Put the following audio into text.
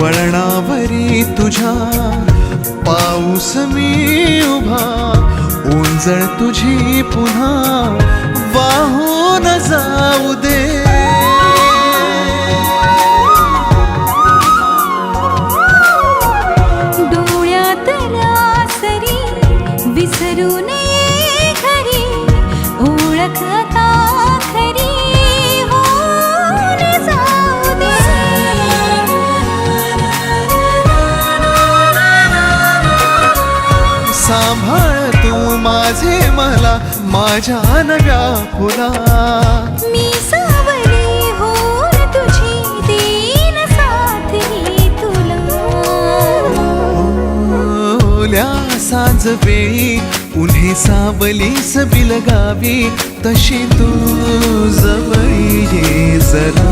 वळणावरी तुझ्या पाऊस मी उभा, ओंजळ तुझी पुन्हा वाहून जाऊ दे. डोळ्यातल्या सरी विसरू नये घरी, ओळख आता खरी होऊन जाऊ दे. सांभाळ तू माझे मला माझ्या नव्या फुला, मी सावली होऊन तुझी देईन साथ ही तुला. ओल्या सांज वेळी उन्हे सावलीस बिलगावी, तशी तू जवळ ये जरा.